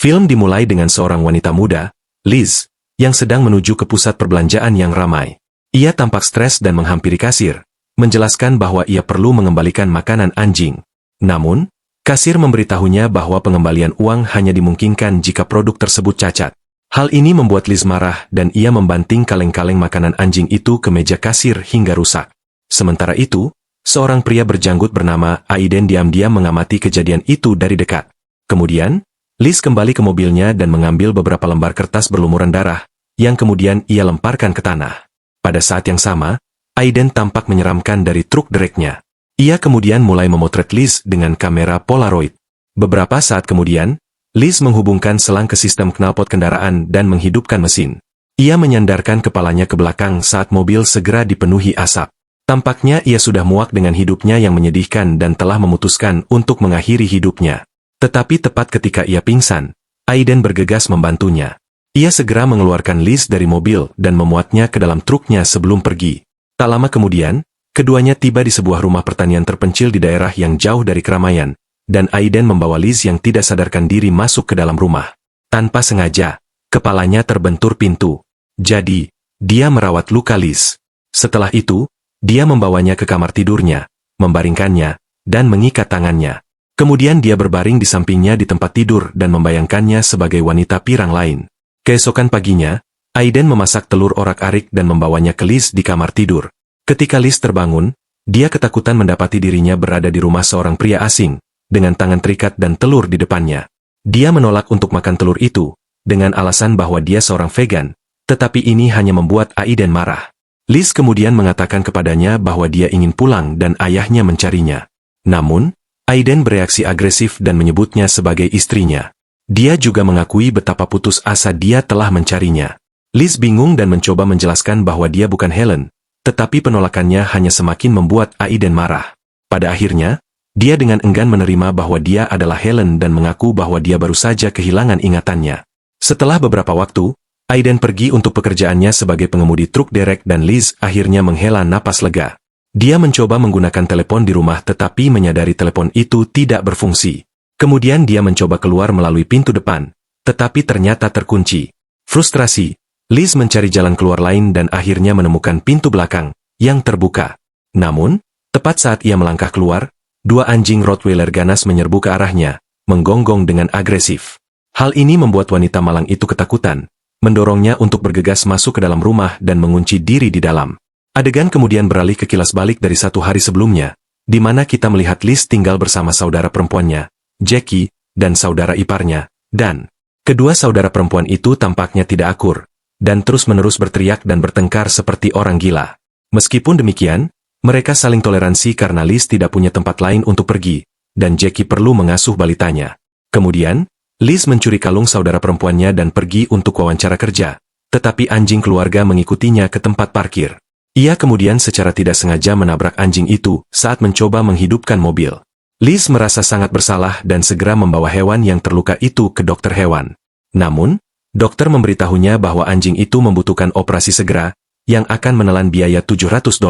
Film dimulai dengan seorang wanita muda, Liz, yang sedang menuju ke pusat perbelanjaan yang ramai. Ia tampak stres dan menghampiri kasir, menjelaskan bahwa ia perlu mengembalikan makanan anjing. Namun, kasir memberitahunya bahwa pengembalian uang hanya dimungkinkan jika produk tersebut cacat. Hal ini membuat Liz marah dan ia membanting kaleng-kaleng makanan anjing itu ke meja kasir hingga rusak. Sementara itu, seorang pria berjanggut bernama Aiden diam-diam mengamati kejadian itu dari dekat. Kemudian, Liz kembali ke mobilnya dan mengambil beberapa lembar kertas berlumuran darah, yang kemudian ia lemparkan ke tanah. Pada saat yang sama, Aiden tampak menyeramkan dari truk dereknya. Ia kemudian mulai memotret Liz dengan kamera Polaroid. Beberapa saat kemudian, Liz menghubungkan selang ke sistem knalpot kendaraan dan menghidupkan mesin. Ia menyandarkan kepalanya ke belakang saat mobil segera dipenuhi asap. Tampaknya ia sudah muak dengan hidupnya yang menyedihkan dan telah memutuskan untuk mengakhiri hidupnya. Tetapi tepat ketika ia pingsan, Aiden bergegas membantunya. Ia segera mengeluarkan Liz dari mobil dan memuatnya ke dalam truknya sebelum pergi. Tak lama kemudian, keduanya tiba di sebuah rumah pertanian terpencil di daerah yang jauh dari keramaian, dan Aiden membawa Liz yang tidak sadarkan diri masuk ke dalam rumah. Tanpa sengaja, kepalanya terbentur pintu. Jadi, dia merawat luka Liz. Setelah itu, dia membawanya ke kamar tidurnya, membaringkannya, dan mengikat tangannya. Kemudian dia berbaring di sampingnya di tempat tidur dan membayangkannya sebagai wanita pirang lain. Keesokan paginya, Aiden memasak telur orak-arik dan membawanya ke Liz di kamar tidur. Ketika Liz terbangun, dia ketakutan mendapati dirinya berada di rumah seorang pria asing, dengan tangan terikat dan telur di depannya. Dia menolak untuk makan telur itu, dengan alasan bahwa dia seorang vegan, tetapi ini hanya membuat Aiden marah. Liz kemudian mengatakan kepadanya bahwa dia ingin pulang dan ayahnya mencarinya. Namun, Aiden bereaksi agresif dan menyebutnya sebagai istrinya. Dia juga mengakui betapa putus asa dia telah mencarinya. Liz bingung dan mencoba menjelaskan bahwa dia bukan Helen, tetapi penolakannya hanya semakin membuat Aiden marah. Pada akhirnya, dia dengan enggan menerima bahwa dia adalah Helen dan mengaku bahwa dia baru saja kehilangan ingatannya. Setelah beberapa waktu, Aiden pergi untuk pekerjaannya sebagai pengemudi truk derek dan Liz akhirnya menghela napas lega. Dia mencoba menggunakan telepon di rumah tetapi menyadari telepon itu tidak berfungsi. Kemudian dia mencoba keluar melalui pintu depan, tetapi ternyata terkunci. Frustrasi, Liz mencari jalan keluar lain dan akhirnya menemukan pintu belakang, yang terbuka. Namun, tepat saat ia melangkah keluar, dua anjing Rottweiler ganas menyerbu ke arahnya, menggonggong dengan agresif. Hal ini membuat wanita malang itu ketakutan, mendorongnya untuk bergegas masuk ke dalam rumah dan mengunci diri di dalam. Adegan kemudian beralih ke kilas balik dari 1 hari sebelumnya, di mana kita melihat Liz tinggal bersama saudara perempuannya, Jackie, dan saudara iparnya, Dan. Kedua saudara perempuan itu tampaknya tidak akur, dan terus-menerus berteriak dan bertengkar seperti orang gila. Meskipun demikian, mereka saling toleransi karena Liz tidak punya tempat lain untuk pergi, dan Jackie perlu mengasuh balitanya. Kemudian, Liz mencuri kalung saudara perempuannya dan pergi untuk wawancara kerja, tetapi anjing keluarga mengikutinya ke tempat parkir. Ia kemudian secara tidak sengaja menabrak anjing itu saat mencoba menghidupkan mobil. Liz merasa sangat bersalah dan segera membawa hewan yang terluka itu ke dokter hewan. Namun, dokter memberitahunya bahwa anjing itu membutuhkan operasi segera, yang akan menelan biaya $700.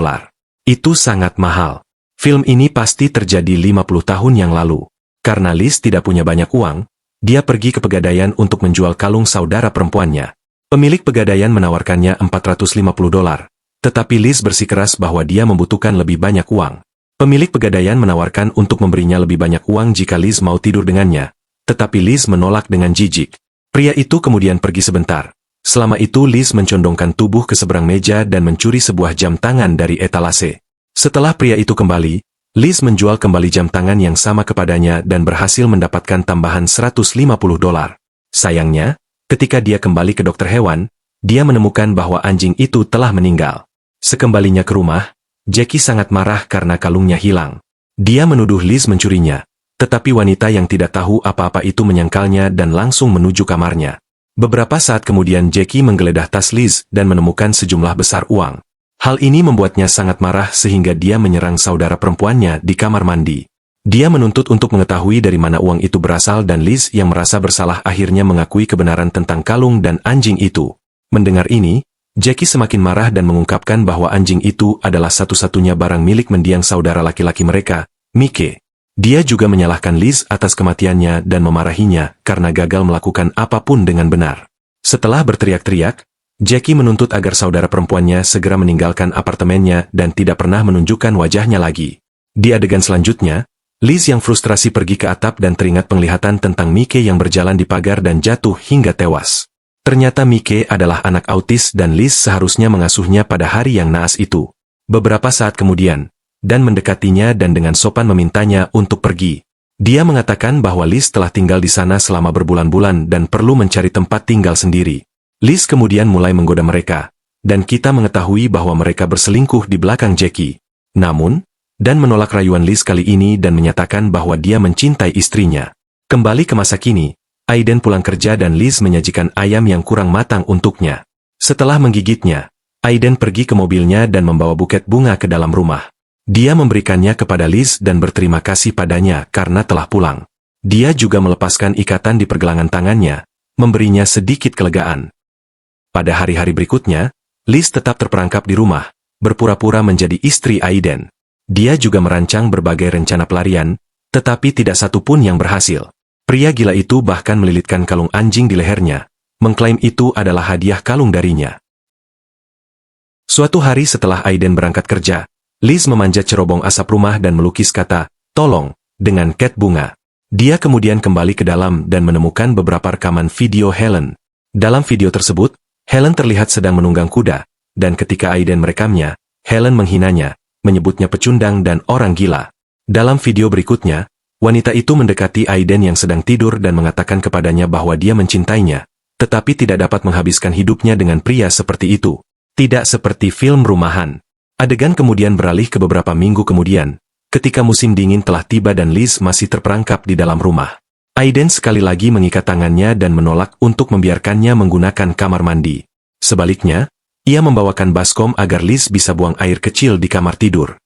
Itu sangat mahal. Film ini pasti terjadi 50 tahun yang lalu. Karena Liz tidak punya banyak uang, dia pergi ke pegadaian untuk menjual kalung saudara perempuannya. Pemilik pegadaian menawarkannya $450. Tetapi Liz bersikeras bahwa dia membutuhkan lebih banyak uang. Pemilik pegadaian menawarkan untuk memberinya lebih banyak uang jika Liz mau tidur dengannya, tetapi Liz menolak dengan jijik. Pria itu kemudian pergi sebentar. Selama itu Liz mencondongkan tubuh ke seberang meja dan mencuri sebuah jam tangan dari etalase. Setelah pria itu kembali, Liz menjual kembali jam tangan yang sama kepadanya dan berhasil mendapatkan tambahan $150. Sayangnya, ketika dia kembali ke dokter hewan, dia menemukan bahwa anjing itu telah meninggal. Sekembalinya ke rumah, Jackie sangat marah karena kalungnya hilang. Dia menuduh Liz mencurinya, tetapi wanita yang tidak tahu apa-apa itu menyangkalnya dan langsung menuju kamarnya. Beberapa saat kemudian Jackie menggeledah tas Liz dan menemukan sejumlah besar uang. Hal ini membuatnya sangat marah sehingga dia menyerang saudara perempuannya di kamar mandi. Dia menuntut untuk mengetahui dari mana uang itu berasal dan Liz yang merasa bersalah akhirnya mengakui kebenaran tentang kalung dan anjing itu. Mendengar ini, Jackie semakin marah dan mengungkapkan bahwa anjing itu adalah satu-satunya barang milik mendiang saudara laki-laki mereka, Mike. Dia juga menyalahkan Liz atas kematiannya dan memarahinya karena gagal melakukan apapun dengan benar. Setelah berteriak-teriak, Jackie menuntut agar saudara perempuannya segera meninggalkan apartemennya dan tidak pernah menunjukkan wajahnya lagi. Di adegan selanjutnya, Liz yang frustrasi pergi ke atap dan teringat penglihatan tentang Mike yang berjalan di pagar dan jatuh hingga tewas. Ternyata Mike adalah anak autis dan Liz seharusnya mengasuhnya pada hari yang naas itu. Beberapa saat kemudian, dan mendekatinya dan dengan sopan memintanya untuk pergi. Dia mengatakan bahwa Liz telah tinggal di sana selama berbulan-bulan dan perlu mencari tempat tinggal sendiri. Liz kemudian mulai menggoda mereka, dan kita mengetahui bahwa mereka berselingkuh di belakang Jackie. Namun, dan menolak rayuan Liz kali ini dan menyatakan bahwa dia mencintai istrinya. Kembali ke masa kini, Aiden pulang kerja dan Liz menyajikan ayam yang kurang matang untuknya. Setelah menggigitnya, Aiden pergi ke mobilnya dan membawa buket bunga ke dalam rumah. Dia memberikannya kepada Liz dan berterima kasih padanya karena telah pulang. Dia juga melepaskan ikatan di pergelangan tangannya, memberinya sedikit kelegaan. Pada hari-hari berikutnya, Liz tetap terperangkap di rumah, berpura-pura menjadi istri Aiden. Dia juga merancang berbagai rencana pelarian, tetapi tidak satu pun yang berhasil. Pria gila itu bahkan melilitkan kalung anjing di lehernya, mengklaim itu adalah hadiah kalung darinya. Suatu hari setelah Aiden berangkat kerja, Liz memanjat cerobong asap rumah dan melukis kata, "Tolong," dengan cat bunga. Dia kemudian kembali ke dalam dan menemukan beberapa rekaman video Helen. Dalam video tersebut, Helen terlihat sedang menunggang kuda, dan ketika Aiden merekamnya, Helen menghinanya, menyebutnya pecundang dan orang gila. Dalam video berikutnya, wanita itu mendekati Aiden yang sedang tidur dan mengatakan kepadanya bahwa dia mencintainya, tetapi tidak dapat menghabiskan hidupnya dengan pria seperti itu. Tidak seperti film rumahan. Adegan kemudian beralih ke beberapa minggu kemudian, ketika musim dingin telah tiba dan Liz masih terperangkap di dalam rumah. Aiden sekali lagi mengikat tangannya dan menolak untuk membiarkannya menggunakan kamar mandi. Sebaliknya, ia membawakan baskom agar Liz bisa buang air kecil di kamar tidur.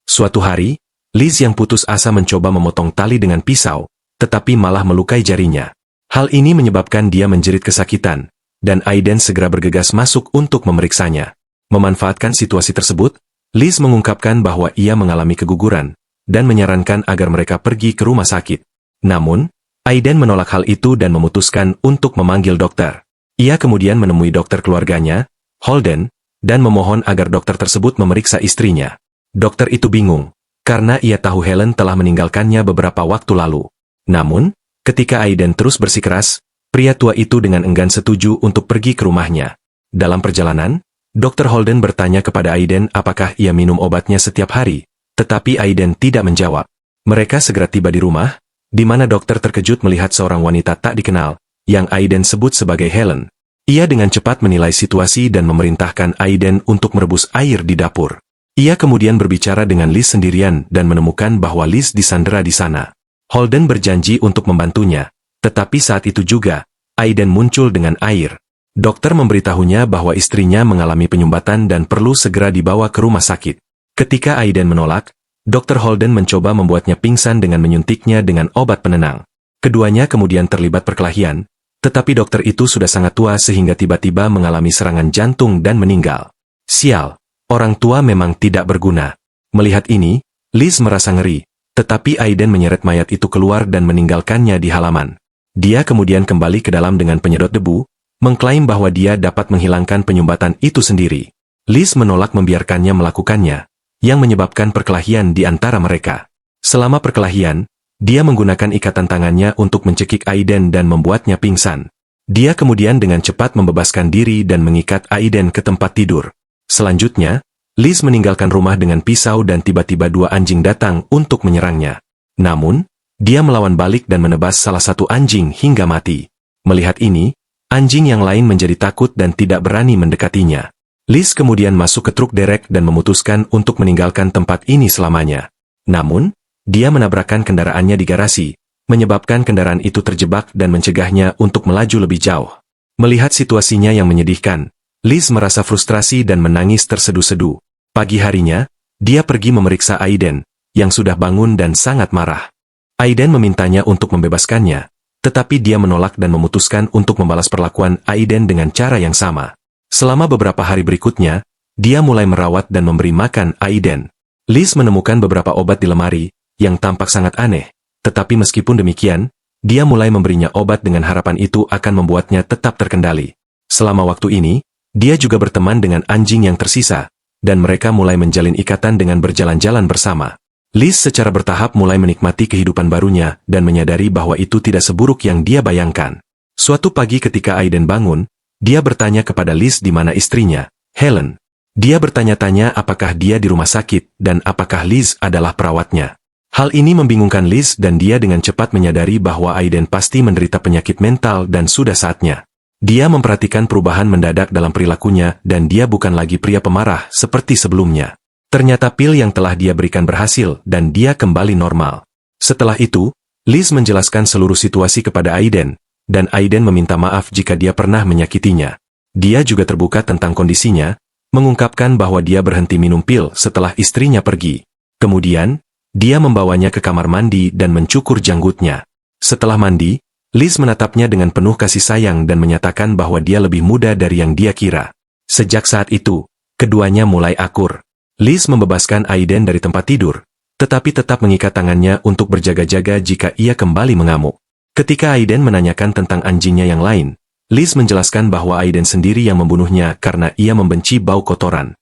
Suatu hari, Liz yang putus asa mencoba memotong tali dengan pisau, tetapi malah melukai jarinya. Hal ini menyebabkan dia menjerit kesakitan, dan Aiden segera bergegas masuk untuk memeriksanya. Memanfaatkan situasi tersebut, Liz mengungkapkan bahwa ia mengalami keguguran, dan menyarankan agar mereka pergi ke rumah sakit. Namun, Aiden menolak hal itu dan memutuskan untuk memanggil dokter. Ia kemudian menemui dokter keluarganya, Holden, dan memohon agar dokter tersebut memeriksa istrinya. Dokter itu bingung, karena ia tahu Helen telah meninggalkannya beberapa waktu lalu. Namun, ketika Aiden terus bersikeras, pria tua itu dengan enggan setuju untuk pergi ke rumahnya. Dalam perjalanan, Dr. Holden bertanya kepada Aiden apakah ia minum obatnya setiap hari, tetapi Aiden tidak menjawab. Mereka segera tiba di rumah, di mana dokter terkejut melihat seorang wanita tak dikenal, yang Aiden sebut sebagai Helen. Ia dengan cepat menilai situasi dan memerintahkan Aiden untuk merebus air di dapur. Ia kemudian berbicara dengan Liz sendirian dan menemukan bahwa Liz disandera di sana. Holden berjanji untuk membantunya, tetapi saat itu juga, Aiden muncul dengan air. Dokter memberitahunya bahwa istrinya mengalami penyumbatan dan perlu segera dibawa ke rumah sakit. Ketika Aiden menolak, Dr. Holden mencoba membuatnya pingsan dengan menyuntiknya dengan obat penenang. Keduanya kemudian terlibat perkelahian, tetapi dokter itu sudah sangat tua sehingga tiba-tiba mengalami serangan jantung dan meninggal. Sial, orang tua memang tidak berguna. Melihat ini, Liz merasa ngeri, tetapi Aiden menyeret mayat itu keluar dan meninggalkannya di halaman. Dia kemudian kembali ke dalam dengan penyedot debu, mengklaim bahwa dia dapat menghilangkan penyumbatan itu sendiri. Liz menolak membiarkannya melakukannya, yang menyebabkan perkelahian di antara mereka. Selama perkelahian, dia menggunakan ikatan tangannya untuk mencekik Aiden dan membuatnya pingsan. Dia kemudian dengan cepat membebaskan diri dan mengikat Aiden ke tempat tidur. Selanjutnya, Liz meninggalkan rumah dengan pisau dan tiba-tiba dua anjing datang untuk menyerangnya. Namun, dia melawan balik dan menebas salah satu anjing hingga mati. Melihat ini, anjing yang lain menjadi takut dan tidak berani mendekatinya. Liz kemudian masuk ke truk derek dan memutuskan untuk meninggalkan tempat ini selamanya. Namun, dia menabrakkan kendaraannya di garasi, menyebabkan kendaraan itu terjebak dan mencegahnya untuk melaju lebih jauh. Melihat situasinya yang menyedihkan, Liz merasa frustrasi dan menangis terseduh-seduh. Pagi harinya, dia pergi memeriksa Aiden, yang sudah bangun dan sangat marah. Aiden memintanya untuk membebaskannya, tetapi dia menolak dan memutuskan untuk membalas perlakuan Aiden dengan cara yang sama. Selama beberapa hari berikutnya, dia mulai merawat dan memberi makan Aiden. Liz menemukan beberapa obat di lemari, yang tampak sangat aneh. Tetapi meskipun demikian, dia mulai memberinya obat dengan harapan itu akan membuatnya tetap terkendali. Selama waktu ini, dia juga berteman dengan anjing yang tersisa, dan mereka mulai menjalin ikatan dengan berjalan-jalan bersama. Liz secara bertahap mulai menikmati kehidupan barunya dan menyadari bahwa itu tidak seburuk yang dia bayangkan. Suatu pagi ketika Aiden bangun, dia bertanya kepada Liz di mana istrinya, Helen. Dia bertanya-tanya apakah dia di rumah sakit dan apakah Liz adalah perawatnya. Hal ini membingungkan Liz dan dia dengan cepat menyadari bahwa Aiden pasti menderita penyakit mental dan sudah saatnya. Dia memperhatikan perubahan mendadak dalam perilakunya dan dia bukan lagi pria pemarah seperti sebelumnya. Ternyata pil yang telah dia berikan berhasil dan dia kembali normal. Setelah itu, Liz menjelaskan seluruh situasi kepada Aiden, dan Aiden meminta maaf jika dia pernah menyakitinya. Dia juga terbuka tentang kondisinya, mengungkapkan bahwa dia berhenti minum pil setelah istrinya pergi. Kemudian, dia membawanya ke kamar mandi dan mencukur janggutnya. Setelah mandi, Liz menatapnya dengan penuh kasih sayang dan menyatakan bahwa dia lebih muda dari yang dia kira. Sejak saat itu, keduanya mulai akur. Liz membebaskan Aiden dari tempat tidur, tetapi tetap mengikat tangannya untuk berjaga-jaga jika ia kembali mengamuk. Ketika Aiden menanyakan tentang anjingnya yang lain, Liz menjelaskan bahwa Aiden sendiri yang membunuhnya karena ia membenci bau kotoran.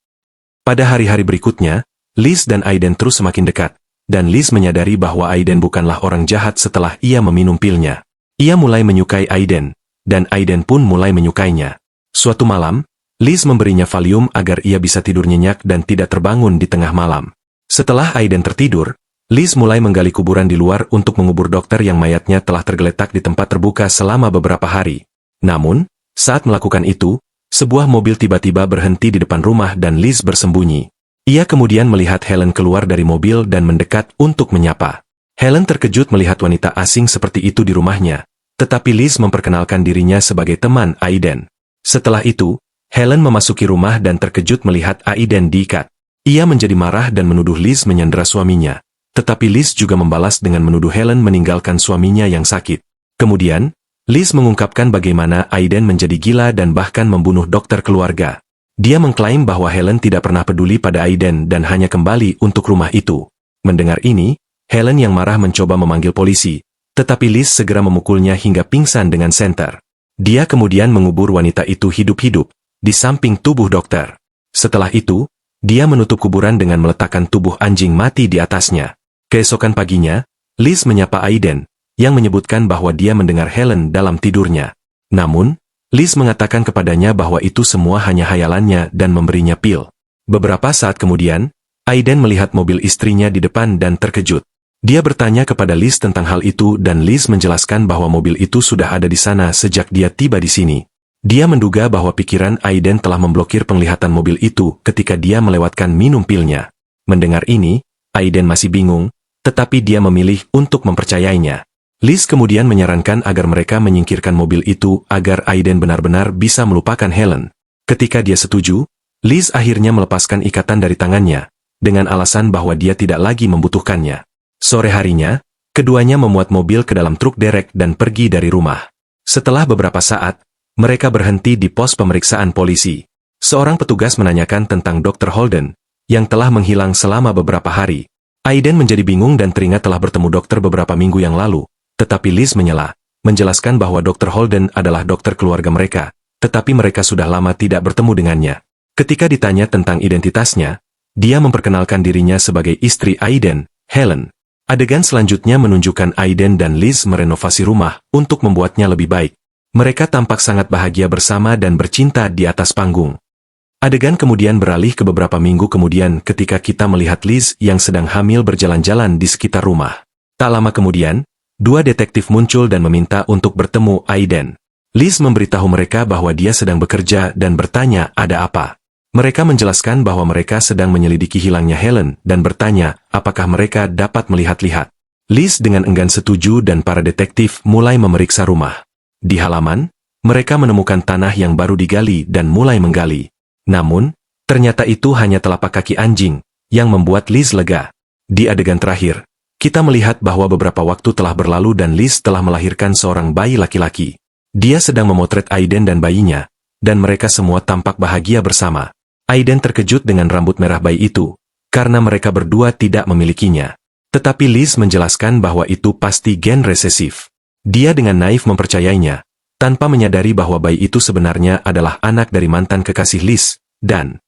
Pada hari-hari berikutnya, Liz dan Aiden terus semakin dekat, dan Liz menyadari bahwa Aiden bukanlah orang jahat setelah ia meminum pilnya. Ia mulai menyukai Aiden, dan Aiden pun mulai menyukainya. Suatu malam, Liz memberinya Valium agar ia bisa tidur nyenyak dan tidak terbangun di tengah malam. Setelah Aiden tertidur, Liz mulai menggali kuburan di luar untuk mengubur dokter yang mayatnya telah tergeletak di tempat terbuka selama beberapa hari. Namun, saat melakukan itu, sebuah mobil tiba-tiba berhenti di depan rumah dan Liz bersembunyi. Ia kemudian melihat Helen keluar dari mobil dan mendekat untuk menyapa. Helen terkejut melihat wanita asing seperti itu di rumahnya, tetapi Liz memperkenalkan dirinya sebagai teman Aiden. Setelah itu, Helen memasuki rumah dan terkejut melihat Aiden diikat. Ia menjadi marah dan menuduh Liz menyandera suaminya. Tetapi Liz juga membalas dengan menuduh Helen meninggalkan suaminya yang sakit. Kemudian, Liz mengungkapkan bagaimana Aiden menjadi gila dan bahkan membunuh dokter keluarga. Dia mengklaim bahwa Helen tidak pernah peduli pada Aiden dan hanya kembali untuk rumah itu. Mendengar ini, Helen yang marah mencoba memanggil polisi, tetapi Liz segera memukulnya hingga pingsan dengan senter. Dia kemudian mengubur wanita itu hidup-hidup di samping tubuh dokter. Setelah itu, dia menutup kuburan dengan meletakkan tubuh anjing mati di atasnya. Keesokan paginya, Liz menyapa Aiden, yang menyebutkan bahwa dia mendengar Helen dalam tidurnya. Namun, Liz mengatakan kepadanya bahwa itu semua hanya hayalannya dan memberinya pil. Beberapa saat kemudian, Aiden melihat mobil istrinya di depan dan terkejut. Dia bertanya kepada Liz tentang hal itu dan Liz menjelaskan bahwa mobil itu sudah ada di sana sejak dia tiba di sini. Dia menduga bahwa pikiran Aiden telah memblokir penglihatan mobil itu ketika dia melewatkan minum pilnya. Mendengar ini, Aiden masih bingung, tetapi dia memilih untuk mempercayainya. Liz kemudian menyarankan agar mereka menyingkirkan mobil itu agar Aiden benar-benar bisa melupakan Helen. Ketika dia setuju, Liz akhirnya melepaskan ikatan dari tangannya, dengan alasan bahwa dia tidak lagi membutuhkannya. Sore harinya, keduanya memuat mobil ke dalam truk derek dan pergi dari rumah. Setelah beberapa saat, mereka berhenti di pos pemeriksaan polisi. Seorang petugas menanyakan tentang Dr. Holden, yang telah menghilang selama beberapa hari. Aiden menjadi bingung dan teringat telah bertemu dokter beberapa minggu yang lalu, tetapi Liz menyela, menjelaskan bahwa Dr. Holden adalah dokter keluarga mereka, tetapi mereka sudah lama tidak bertemu dengannya. Ketika ditanya tentang identitasnya, dia memperkenalkan dirinya sebagai istri Aiden, Helen. Adegan selanjutnya menunjukkan Aiden dan Liz merenovasi rumah untuk membuatnya lebih baik. Mereka tampak sangat bahagia bersama dan bercinta di atas panggung. Adegan kemudian beralih ke beberapa minggu kemudian ketika kita melihat Liz yang sedang hamil berjalan-jalan di sekitar rumah. Tak lama kemudian, dua detektif muncul dan meminta untuk bertemu Aiden. Liz memberitahu mereka bahwa dia sedang bekerja dan bertanya ada apa. Mereka menjelaskan bahwa mereka sedang menyelidiki hilangnya Helen dan bertanya apakah mereka dapat melihat-lihat. Liz dengan enggan setuju dan para detektif mulai memeriksa rumah. Di halaman, mereka menemukan tanah yang baru digali dan mulai menggali. Namun, ternyata itu hanya telapak kaki anjing, yang membuat Liz lega. Di adegan terakhir, kita melihat bahwa beberapa waktu telah berlalu dan Liz telah melahirkan seorang bayi laki-laki. Dia sedang memotret Aiden dan bayinya, dan mereka semua tampak bahagia bersama. Aiden terkejut dengan rambut merah bayi itu, karena mereka berdua tidak memilikinya. Tetapi Liz menjelaskan bahwa itu pasti gen resesif. Dia dengan naif mempercayainya, tanpa menyadari bahwa bayi itu sebenarnya adalah anak dari mantan kekasih Liz, dan